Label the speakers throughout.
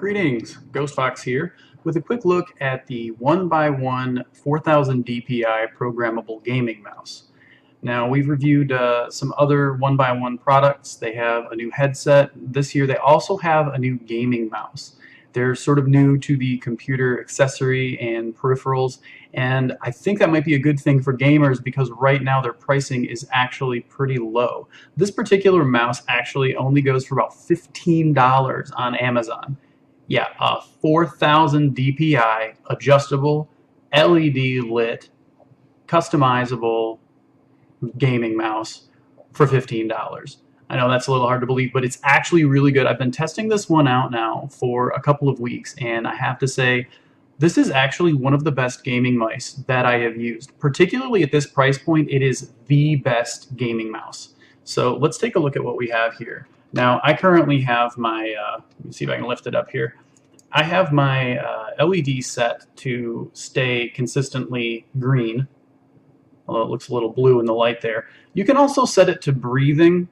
Speaker 1: Greetings, Ghost Fox here with a quick look at the 1x1 4000 DPI programmable gaming mouse. Now we've reviewed some other 1x1 products. They have a new headset. This year they also have a new gaming mouse. They're sort of new to the computer accessory and peripherals, and I think that might be a good thing for gamers because right now their pricing is actually pretty low. This particular mouse actually only goes for about $15 on Amazon. Yeah, a 4000 DPI, adjustable, LED lit, customizable gaming mouse for $15. I know that's a little hard to believe, but it's actually really good. I've been testing this one out now for a couple of weeks, and I have to say, this is actually one of the best gaming mice that I have used. Particularly at this price point, it is the best gaming mouse. So let's take a look at what we have here. Now, I currently have my, let me see if I can lift it up here. I have my LED set to stay consistently green, although it looks a little blue in the light there. You can also set it to breathing,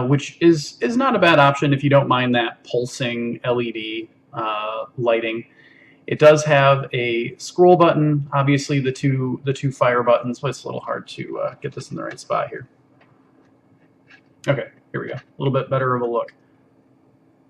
Speaker 1: which is not a bad option if you don't mind that pulsing LED lighting. It does have a scroll button, obviously the two fire buttons, but it's a little hard to get this in the right spot here. Okay, here we go. A little bit better of a look.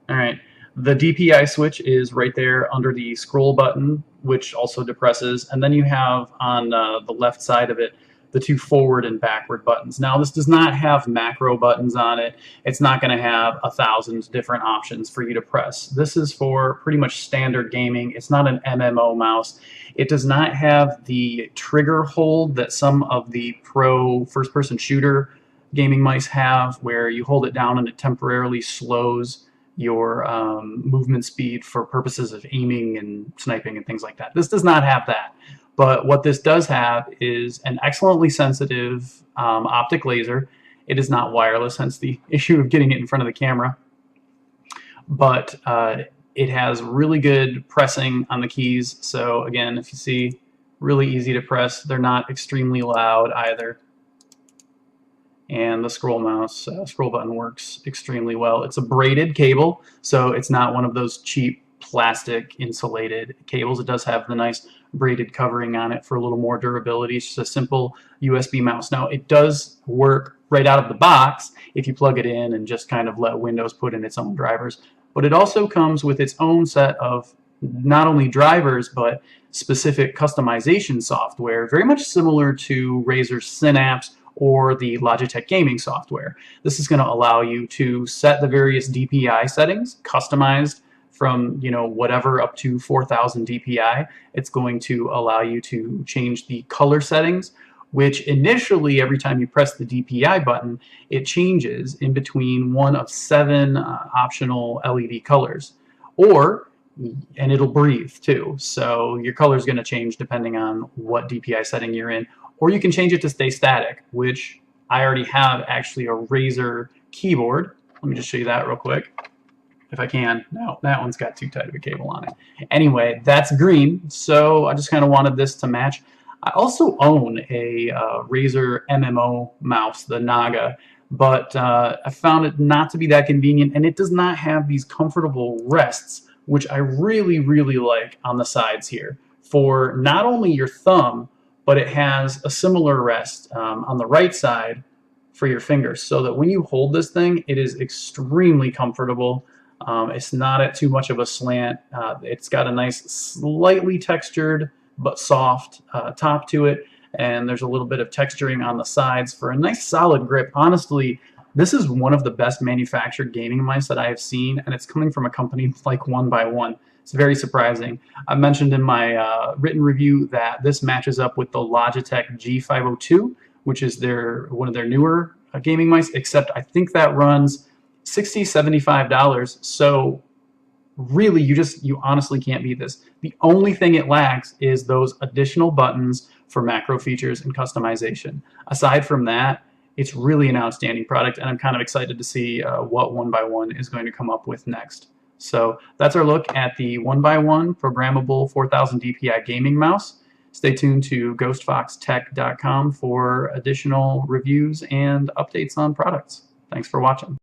Speaker 1: All right, the DPI switch is right there under the scroll button, which also depresses, and then you have on the left side of it the two forward and backward buttons. Now, this does not have macro buttons on it. It's not going to have 1,000 different options for you to press. This is for pretty much standard gaming. It's not an MMO mouse. It does not have the trigger hold that some of the pro first-person shooter gaming mice have, where you hold it down and it temporarily slows your movement speed for purposes of aiming and sniping and things like that. This does not have that. But what this does have is an excellently sensitive optic laser. It is not wireless, hence the issue of getting it in front of the camera. But it has really good pressing on the keys. So again, if you see, really easy to press. They're not extremely loud either. And the scroll button works extremely well. It's a braided cable, so it's not one of those cheap plastic insulated cables. It does have the nice braided covering on it for a little more durability. It's just a simple USB mouse. Now, it does work right out of the box if you plug it in and just kind of let Windows put in its own drivers. But it also comes with its own set of not only drivers, but specific customization software, very much similar to Razer's Synapse or the Logitech gaming software. This is going to allow you to set the various DPI settings, customized from whatever up to 4000 DPI. It's going to allow you to change the color settings, which initially every time you press the DPI button, it changes in between one of 7 optional LED colors. And it'll breathe too, so your color is going to change depending on what DPI setting you're in. Or you can change it to stay static, which I already have actually a Razer keyboard. Let me just show you that real quick, if I can. No, that one's got too tight of a cable on it. Anyway, that's green, so I just kind of wanted this to match. I also own a Razer MMO mouse, the Naga, but I found it not to be that convenient, and it does not have these comfortable rests, which I really, really like on the sides here, for not only your thumb, but it has a similar rest on the right side for your fingers, so that when you hold this thing, it is extremely comfortable. It's not at too much of a slant. It's got a nice, slightly textured but soft top to it, and there's a little bit of texturing on the sides for a nice solid grip. Honestly, this is one of the best manufactured gaming mice that I have seen, and it's coming from a company like 1x1. It's very surprising. I mentioned in my written review that this matches up with the Logitech G502, which is one of their newer gaming mice, except I think that runs $60, $75. So really, you honestly can't beat this. The only thing it lacks is those additional buttons for macro features and customization. Aside from that, it's really an outstanding product, and I'm kind of excited to see what 1x1 is going to come up with next. So that's our look at the 1x1 programmable 4000 DPI gaming mouse. Stay tuned to ghostfoxtech.com for additional reviews and updates on products. Thanks for watching.